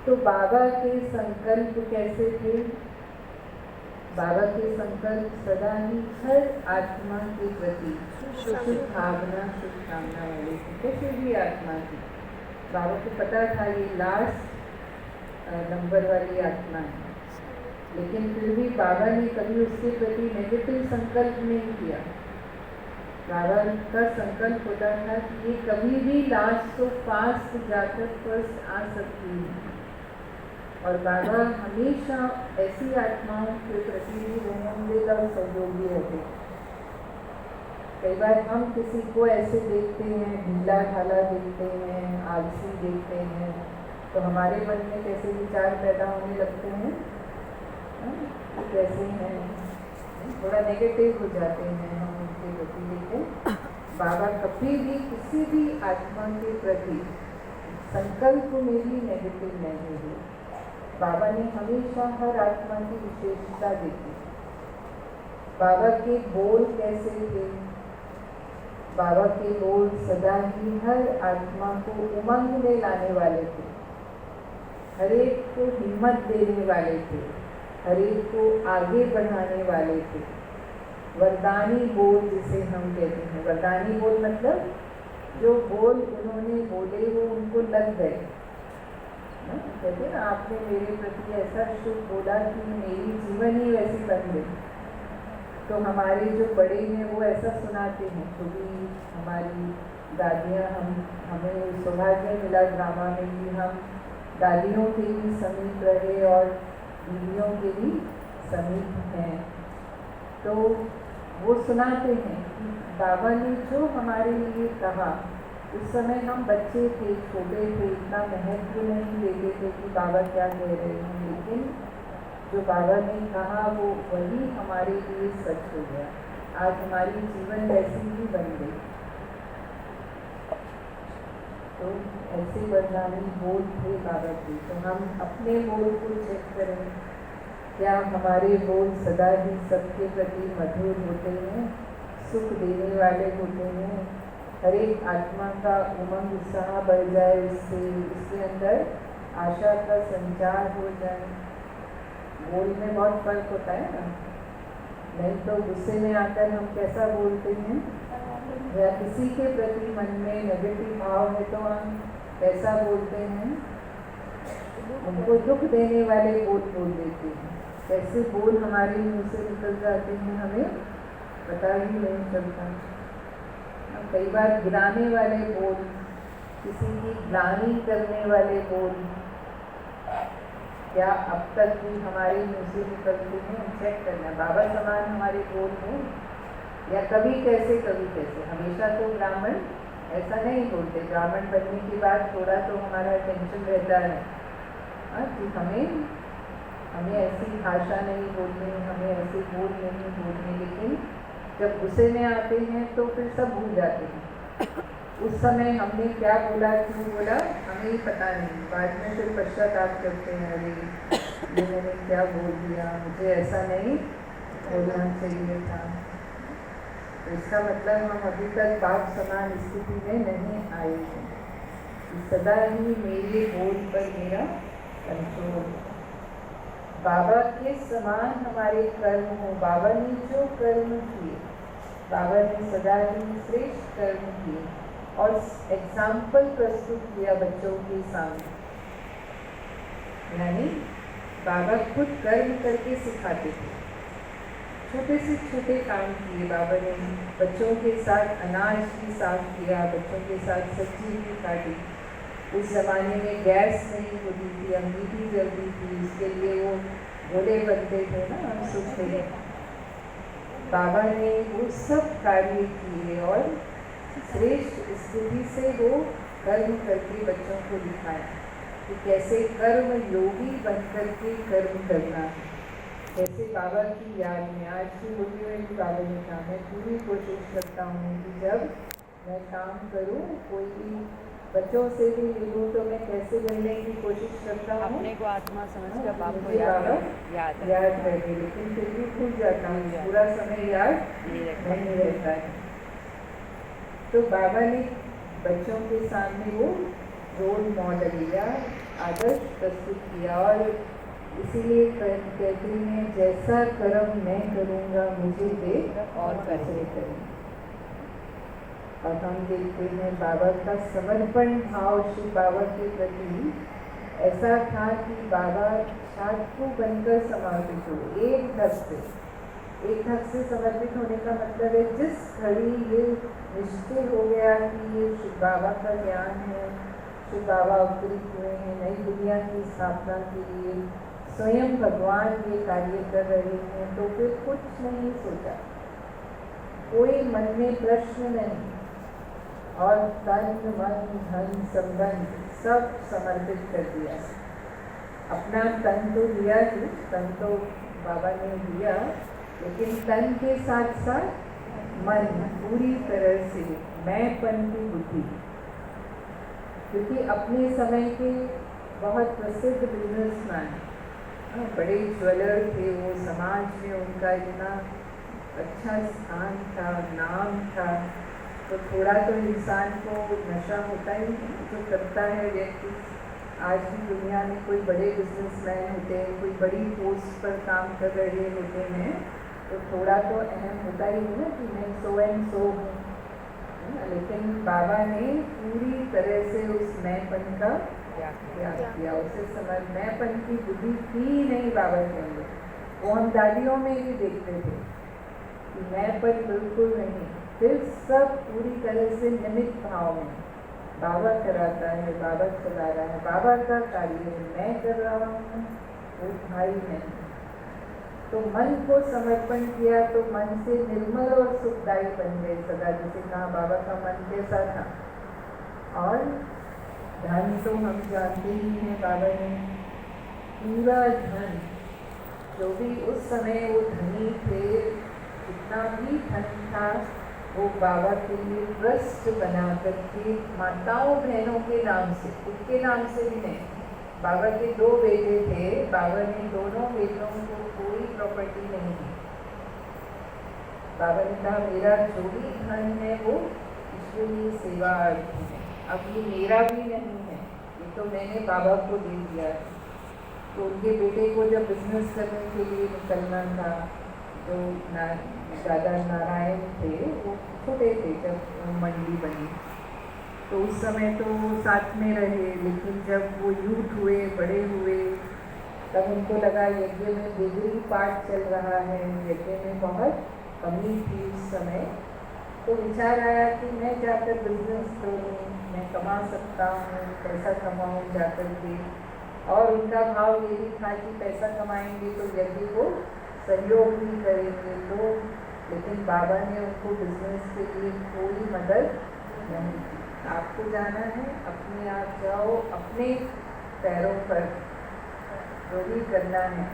तो बाबा के संकल्प कैसे थे? बाबा के संकल्प सदा ही हर आत्मा के प्रति शुभकामना वाले थे, कैसे भी आत्मा थी। बाबा को पता था ये लास्ट नंबर वाली आत्मा है, लेकिन फिर भी बाबा ने कभी उसके प्रति नेगेटिव संकल्प नहीं किया। बाबा का संकल्प होता था कि ये कभी भी लास्ट तो फास्ट जाकर फर्स्ट आ सकती है, और बाबा हमेशा ऐसी आत्माओं के प्रति रोमंदिल और सहयोगी रहते। कई बार हम किसी को ऐसे देखते हैं, ढीला ढाला देखते हैं, आलसी देखते हैं, तो हमारे मन में कैसे विचार पैदा होने लगते हैं, कैसे हैं, थोड़ा नेगेटिव हो जाते हैं हम उनके प्रति। लेकिन बाबा कभी भी किसी भी आत्मा के प्रति संकल्प में भी नेगेटिव नहीं हुए। बाबा ने हमेशा हर आत्मा की विशेषता देखी। बाबा के बोल कैसे थे? बाबा के बोल सदा ही हर आत्मा को उमंग में लाने वाले थे, हर एक को हिम्मत देने वाले थे, हर एक को आगे बढ़ाने वाले थे। वरदानी बोल जिसे हम कहते हैं, वरदानी बोल मतलब जो बोल उन्होंने बोले वो उनको लग गए। कहते ना, आपने मेरे प्रति ऐसा शुभ बोला कि मेरी जीवन ही वैसी बन गई। तो हमारे जो बड़े हैं वो ऐसा सुनाते हैं। कभी हमारी दादियाँ, हमें सौभाग्य मिला ड्रामा में कि हम दादियों के भी समीप रहे और दीदियों के भी समीप हैं। तो वो सुनाते हैं कि बाबा ने जो हमारे लिए कहा, उस समय हम बच्चे थे, छोटे थे, इतना महत्व नहीं देते थे कि बाबा क्या कह रहे हैं, लेकिन जो बाबा ने कहा वो वही हमारे लिए सच हो गया। आज हमारी जीवन वैसी ही बन गई। तो ऐसे वरदानी बोल थे बाबा के। तो हम अपने बोल को चेक करें, क्या हमारे बोल सदा ही सबके प्रति मधुर होते हैं, सुख देने वाले होते हैं, हर एक आत्मा का उमंग उत्साह बढ़ जाए, उसके अंदर आशा का संचार हो जाए। बोल में बहुत फर्क होता है ना, नहीं तो गुस्से में आकर हम कैसा बोलते हैं, या किसी के प्रति मन में नेगेटिव भाव है तो हम कैसा बोलते हैं, उनको दुख देने वाले बोल देते हैं। कैसे बोल हमारे मुंह से निकल जाते हैं हमें पता ही नहीं चलता। कई बार गिराने वाले बोल, किसी की ग्लानि करने वाले बोल, क्या अब तक भी हमारे मुँह से निकलते हैं? चेक करना। बाबा समान हमारे बोल हैं या कभी कैसे हमेशा तो ब्राह्मण ऐसा नहीं बोलते। ब्राह्मण बनने के बाद थोड़ा तो हमारा टेंशन रहता है कि हमें ऐसी भाषा नहीं बोलनी, हमें ऐसे बोल नहीं बोलने। लेकिन जब गुस्से में आते हैं तो फिर सब भूल जाते हैं। उस समय हमने क्या बोला, क्यों बोला, हमें ही पता नहीं। बाद में फिर पश्चाताप करते हैं, अरे ये मैंने क्या बोल दिया, मुझे ऐसा नहीं बोलना चाहिए था। तो इसका मतलब हम अभी तक बाप समान स्थिति में नहीं आए हैं। सदा ही मेरे बोल पर मेरा कंट्रोल। बाबा के समान हमारे कर्म हो। बाबा ने जो कर्म किए, बाबा ने सदा ही श्रेष्ठ कर्म किए और एग्जाम्पल प्रस्तुत किया बच्चों के सामने। यानी बाबा खुद कर्म करके सिखाते थे। छोटे से छोटे काम किए बाबा ने। बच्चों के साथ अनाज भी साफ किया, बच्चों के साथ सब्जी भी काटी। उस ज़माने में गैस नहीं होती थी, अंगीठी जलती थी, उसके लिए वो घोड़े बनते थे ना, हम सोचते हैं। बाबा ने वो सब कार्य किए और श्रेष्ठ स्थिति से वो कर्म करके बच्चों को दिखाया कि कैसे कर्म योगी बनकर के कर्म करना है। कैसे बाबा की याद में आज की होती हुई बाबा ने कहा, मैं पूरी कोशिश करता हूँ कि जब मैं काम करूँ, कोई भी बच्चों से भी मिलूँ तो मैं कैसे मिलने की कोशिश करता हूँ, अपने को आत्मा समझकर बाबा को याद रहे। लेकिन फिर भी भूल जाता हूँ, पूरा समय याद नहीं रहता है। तो बाबा ने बच्चों के सामने वो रोल मॉडल या आदर्श प्रस्तुत किया। और इसीलिए कहते हैं जैसा कर्म मैं करूँगा मुझे देख और कैसे करें। और हम देखते हैं बाबा का समर्पण भाव श्री बाबा के प्रति ऐसा था कि बाबा साधु बनकर समर्पित हो। एक ढंग से समर्पित होने का मतलब है जिस घड़ी ये निश्चय हो गया कि ये शिव बाबा का ज्ञान है, शिव बाबा अवतरित हुए हैं नई दुनिया की स्थापना के लिए, स्वयं भगवान ये कार्य कर रहे हैं, तो फिर कुछ नहीं सोचा, कोई मन में प्रश्न नहीं, और तन मन धन संबंध सब समर्पित कर दिया। अपना तन तो दिया ही, तन तो बाबा ने दिया, लेकिन तन के साथ साथ मन पूरी तरह से मैंपन की बुद्धि। क्योंकि अपने समय के बहुत प्रसिद्ध बिजनेसमैन, बड़े ज्वेलर थे वो, समाज में उनका इतना अच्छा स्थान था, नाम था, तो थोड़ा तो इंसान को नशा होता ही जो करता है व्यक्ति। आज की दुनिया में कोई बड़े बिजनेसमैन होते हैं, कोई बड़ी पोस्ट पर काम कर रहे होते हैं, तो थोड़ा तो अहम होता ही है ना कि मैं सो एंड सो हूँ। लेकिन बाबा ने पूरी तरह से उस मैंपन का त्याग किया, उसे समझ मैंपन की बुद्धि थी नहीं बाबा के अंदर। वो हम दादियों में भी देखते थे कि मैंपन बिल्कुल नहीं, फिर सब पूरी तरह से निमित्त भाव में बाबा कराता है, बाबा चला रहा है, बाबा का कार्य है, मैं कर रहा हूँ, वो भाई नहीं। तो मन को समर्पण किया तो मन से निर्मल और सुखदायी बन गए सदा। जैसे कहा बाबा का मन कैसा था। और धन तो हम जानते ही हैं, बाबा ने पूरा धन, जो भी उस समय वो धनी थे, जितना भी धन था वो बाबा के लिए ट्रस्ट बना करके माताओं बहनों के नाम से, खुद के नाम से भी नहीं। बाबा के 2 बेटे थे, बाबा ने दोनों बेटों को कोई प्रॉपर्टी नहीं दी। बाबा ने कहा मेरा जो भी धन है वो ईश्वरीय सेवा है, अब ये मेरा भी नहीं है, ये तो मैंने बाबा को दे दिया। तो उनके बेटे को जब बिजनेस करने के लिए निकलना था, जो दादा नारायण थे वो छोटे थे जब मंडी बनी, तो उस समय तो साथ में रहे, लेकिन जब वो यूथ हुए, बड़े हुए, तब उनको लगा यज्ञ में बिगड़ी पाठ चल रहा है, यज्ञ में बहुत कमी थी उस समय। तो विचार आया कि मैं जाकर बिजनेस करूँ, मैं कमा सकता हूँ, पैसा कमाऊँ जाकर के। और उनका भाव ये भी था कि पैसा कमाएंगे तो यज्ञ को सहयोग भी करेंगे। तो लेकिन बाबा ने उनको बिजनेस के लिए कोई मदद नहीं की। आपको जाना है, अपने आप जाओ, अपने पैरों पर जो भी करना है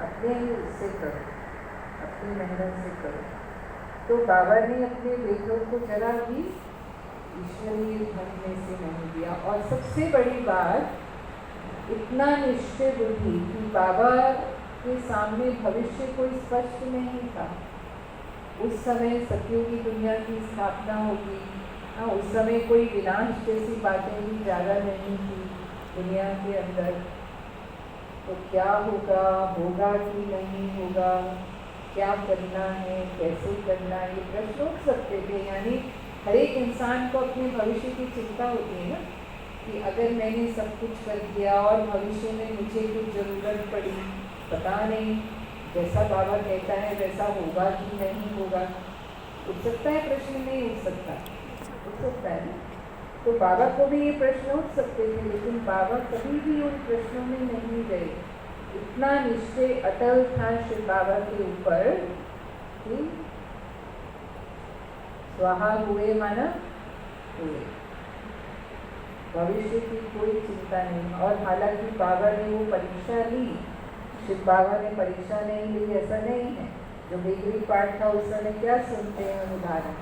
अपने ही उससे करो, अपनी मेहनत से करो। तो बाबा ने अपने बेटों को जरा भी ईश्वरीय धन में से नहीं दिया। और सबसे बड़ी बात, इतना निश्चय बुद्धि कि बाबा के सामने भविष्य कोई स्पष्ट नहीं था। उस समय सत्युगी दुनिया की स्थापना होगी, उस समय कोई विनाश जैसी बातें भी ज़्यादा नहीं थी दुनिया के अंदर। तो क्या होगा, होगा कि नहीं होगा, क्या करना है, कैसे करना है, ये प्रश्न उठ सकते थे। यानी हर एक इंसान को अपने भविष्य की चिंता होती है ना, कि अगर मैंने सब कुछ कर दिया और भविष्य में मुझे कुछ ज़रूरत पड़ी, पता नहीं जैसा बाबा कहता है वैसा होगा कि नहीं होगा। उठ सकता है प्रश्न, नहीं उठ सकता, उठ सकता है ना। तो बाबा को भी ये प्रश्न उठ सकते थे, लेकिन बाबा कभी भी उन प्रश्नों में नहीं गए। इतना निश्चय अटल था शिव बाबा के ऊपर कि स्वाहा हुए माना हुए, भविष्य की कोई चिंता नहीं। और हालांकि बाबा ने वो परीक्षा ली, शिव बाबा ने परीक्षा नहीं ली ऐसा नहीं है। जो बेगरी पाठ था उस समय क्या सुनते हैं उदाहरण,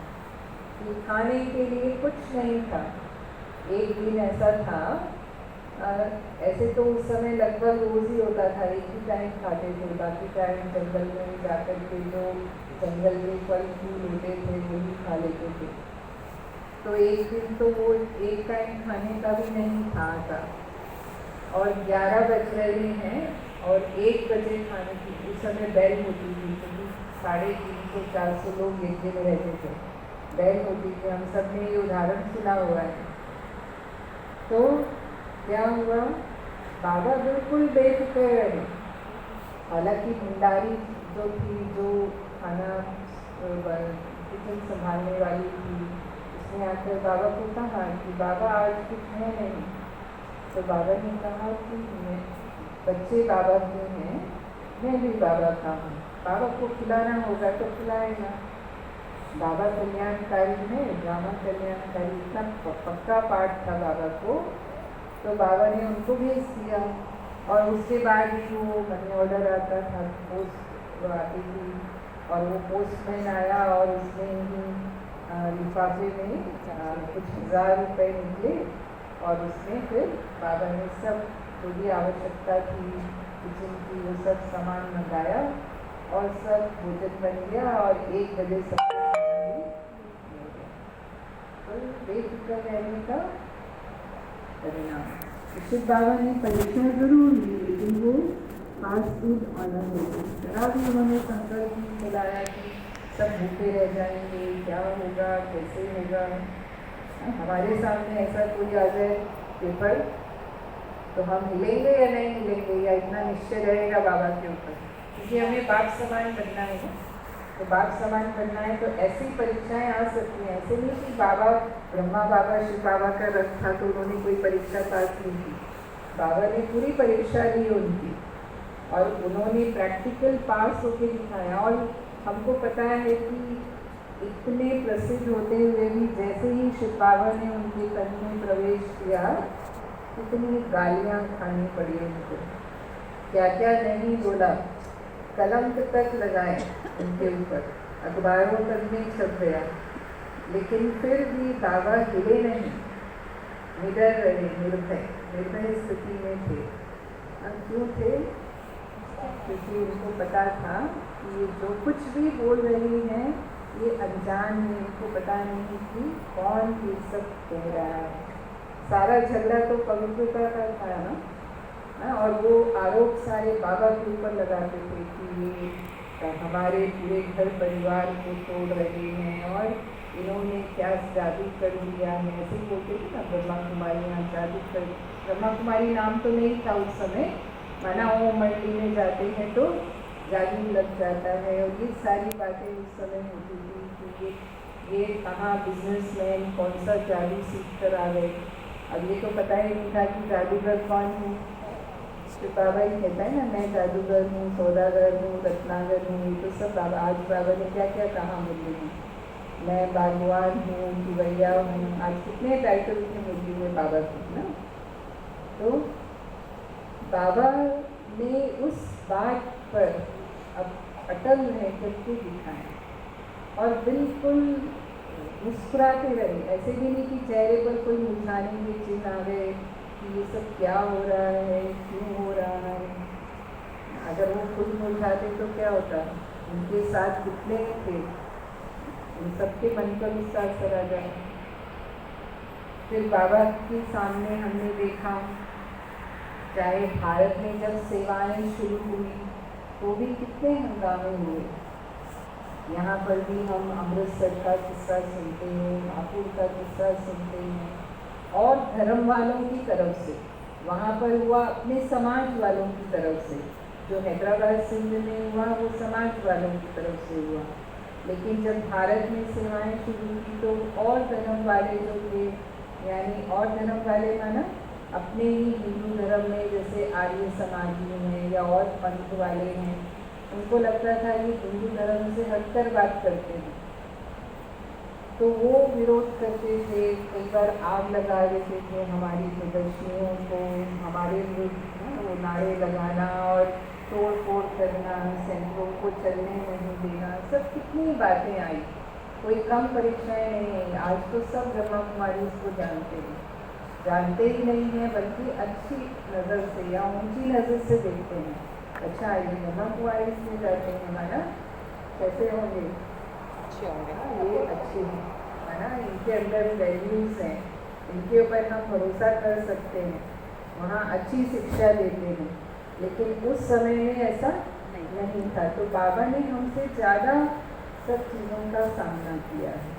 कि खाने के लिए कुछ नहीं था। एक दिन ऐसा था, ऐसे तो उस समय लगभग रोज ही होता था, एक ही टाइम खाते थे, बाकी टाइम जंगल में जाकर के जो जंगल में फल फूल होते थे वही खा लेते थे। तो एक दिन तो वो एक टाइम खाने का भी नहीं था। और 11 बज रहे हैं और 1 बजे खाने की उस समय बेल होती थी, क्योंकि 350-400 लोग यज्ञ में रहते थे, बेल होती थी। हम सब ने ये उदाहरण सुना हुआ है। तो क्या हुआ, बाबा बिल्कुल बेफिक्र रहे। हालांकि भंडारी जो थी, जो खाना किचन संभालने वाली थी, उसने आकर बाबा को कहा कि बाबा आज कुछ है नहीं। तो बाबा ने कहा कि बच्चे बाबा के हैं, मैं भी बाबा का हूँ, बाबा को खिलाना होगा तो खिलाएगा। बाबा कल्याणकारी है, ब्राह्मण कल्याणकारी, इतना पक्का पाठ था बाबा को। तो बाबा ने उनको भेज दिया और उसके बाद जो मनी ऑर्डर आता था, पोस्ट आती थी और वो पोस्टमैन आया और उसने ही लिफाफे में कुछ 1000 रुपये निकले और उसमें फिर बाबा ने सब जो भी आवश्यकता थी किचन की वो सब सामान मंगाया और सब भोजन बन गया और 1 बजे सब तो बेफिक्र रहने का परिणाम। शिव बाबा ने परीक्षा जरूर ली, लेकिन वो फास्ट फूड ऑनर हो गई। जरा भी उन्होंने संकल्प मिलाया कि सब भूखे रह जाएंगे, क्या होगा, कैसे होगा। हमारे सामने ऐसा कोई आ जाए पेपर, तो हम हिलेंगे या नहीं हिलेंगे, या इतना निश्चय रहेगा बाबा के ऊपर, क्योंकि हमें बाप समान बनना है ना। तो बाप समान बनना है तो ऐसी परीक्षाएं आ सकती हैं। ऐसे नहीं कि बाबा ब्रह्मा बाबा शिव बाबा का रथ था तो उन्होंने कोई परीक्षा पास नहीं की। बाबा ने पूरी परीक्षा ली उनकी और उन्होंने प्रैक्टिकल पास होके दिखाया। और हमको पता है कि इतने प्रसिद्ध होते हुए भी जैसे ही शिव बाबा ने उनके तन में प्रवेश किया, कितनी गालियाँ खानी पड़ी उनको, क्या क्या नहीं बोला, कलंक तक लगाए उनके ऊपर, अखबारों तक में छप गया। लेकिन फिर भी बाबा हिले नहीं, निडर रहे, निर्भय स्थिति में थे। अब क्यों थे? क्योंकि उनको पता था कि ये जो कुछ भी बोल रही हैं ये अनजान है, इनको पता नहीं कि कौन ये सब कह रहा है। सारा झगड़ा तो पवित्रता का था ना, और वो आरोप सारे बाबा के ऊपर लगाते थे कि ये हमारे पूरे घर परिवार को तोड़ रहे हैं और इन्होंने क्या जादू कर दिया है। ऐसे बोलते थे ना, ब्रह्मा कुमारी यहाँ जादू कर। ब्रह्मा कुमारी नाम तो नहीं था उस समय, माना वो मंडी में जाते हैं तो जादू लग जाता है। और ये सारी बातें उस समय होती थी कि ये कहाँ बिजनेसमैन कौन सा जादू सीख कर आ गए। अब ये तो पता ही नहीं था कि जादूगर कौन है। तो बाबा ही कहता है ना, मैं जादूगर हूँ, सौदागर हूँ, रत्नागर हूँ। ये तो सब बाबा, आज बाबा ने क्या क्या कहा मुरली में, मैं बागवान हूँ, खिवैया हूँ। आज कितने टाइटल थे मुरली में बाबा के ना। तो बाबा ने उस बात पर अब अटल रह करके दिखाया और बिल्कुल मुस्कुराते रहे। ऐसे भी नहीं कि चेहरे पर कोई मुरझाने के चिन्ह आ गए कि ये सब क्या हो रहा है, क्यों हो रहा है। अगर वो खुद मुरझाते तो क्या होता, उनके साथ कितने थे, उन सबके मन पर गुस्सा असर आ जाए। फिर बाबा के सामने हमने देखा, चाहे भारत में जब सेवाएं शुरू हुई तो भी कितने हंगामे हुए। यहाँ पर भी हम अमृतसर का किस्सा सुनते हैं, नागपुर का किस्सा सुनते हैं, और धर्म वालों की तरफ से। वहाँ पर हुआ अपने समाज वालों की तरफ से, जो हैदराबाद सिंध में हुआ वो समाज वालों की तरफ से हुआ। लेकिन जब भारत में सेवाएं शुरू की तो और धर्म वाले जो थे, यानी और धर्म वाले माना अपने ही हिंदू धर्म में, जैसे आर्य समाजी हैं या और पंथ वाले हैं, उनको लगता था ये हिंदू धर्म से हटकर बात करते हैं, तो वो विरोध करते थे। कई बार आग लगा देते थे हमारी प्रदर्शनियों को, हमारे वो नारे लगाना और तोड़ फोड़ करना, सैनिकों को चलने नहीं देना, सब कितनी बातें आई। कोई कम परीक्षाएं नहीं आई। आज तो सब ब्रह्मा कुमारी उसको जानते ही नहीं हैं, बल्कि अच्छी नज़र से या ऊंची नज़र से देखते हैं। अच्छा, ये ब्रह्मा कुमारी इसमें जाते हैं, माना कैसे होंगे, अच्छे होंगे, ये अच्छे हैं, है ना, इनके अंदर वैल्यूज़ हैं, इनके ऊपर हम भरोसा कर सकते हैं। वहाँ अच्छी शिक्षा देते हैं, लेकिन उस समय में ऐसा नहीं था। तो बाबा ने हमसे ज़्यादा सब चीज़ों का सामना किया है।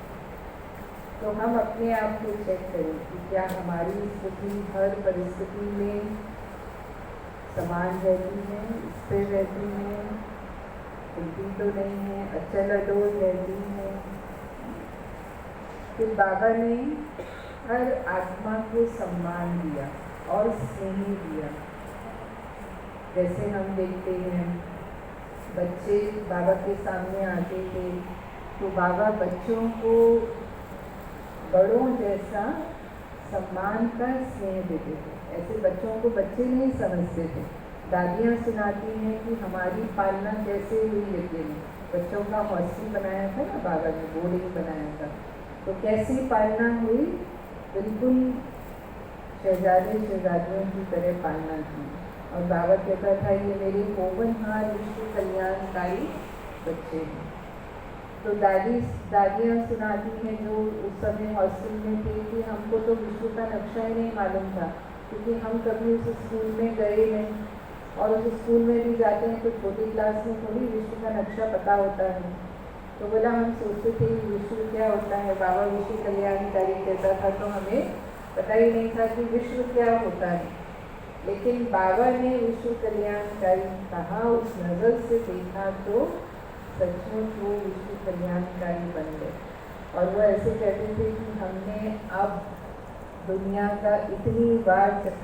तो हम अपने आप को चेक करें कि क्या हमारी स्थिति हर परिस्थिति में समान रहती है, स्थिर रहती है, हिलती तो नहीं है, अचल अडोल रहती है। फिर बाबा ने हर आत्मा को सम्मान दिया और स्नेह दिया। जैसे हम देखते हैं बच्चे बाबा के सामने आते थे तो बाबा बच्चों को बड़ों जैसा सम्मान का स्नेह देते थे। ऐसे बच्चों को बच्चे नहीं समझते थे। दादियाँ सुनाती हैं कि हमारी पालना कैसे हुई, लेकिन बच्चों का हॉस्टल बनाया था ना बाबा ने, बोर्डिंग बनाया था, तो कैसी पालना हुई, बिल्कुल शहजादे शहजादियों की तरह पालना की। और बाबा कहता था ये मेरे होवनहार विश्व कल्याणकारी बच्चे हैं। तो दादियाँ सुनाती हैं जो उस समय हॉस्टल में थे कि हमको तो विश्व का नक्शा ही नहीं मालूम था, क्योंकि हम कभी उस स्कूल में गए नहीं, और उस स्कूल में भी जाते हैं तो छोटी क्लास में थोड़ी विश्व का नक्शा पता होता है। तो बोला हम सोचते थे विश्व क्या होता है, बाबा विश्व कल्याणकारी कहता था तो हमें पता ही नहीं था कि विश्व क्या होता है। लेकिन बाबा ने विश्व कल्याणकारी कहा, उस नज़र से देखा तो सचमुच वो विश्व कल्याणकारी बन गए। और वो ऐसे कहते थे कि हमने अब दुनिया का इतनी बार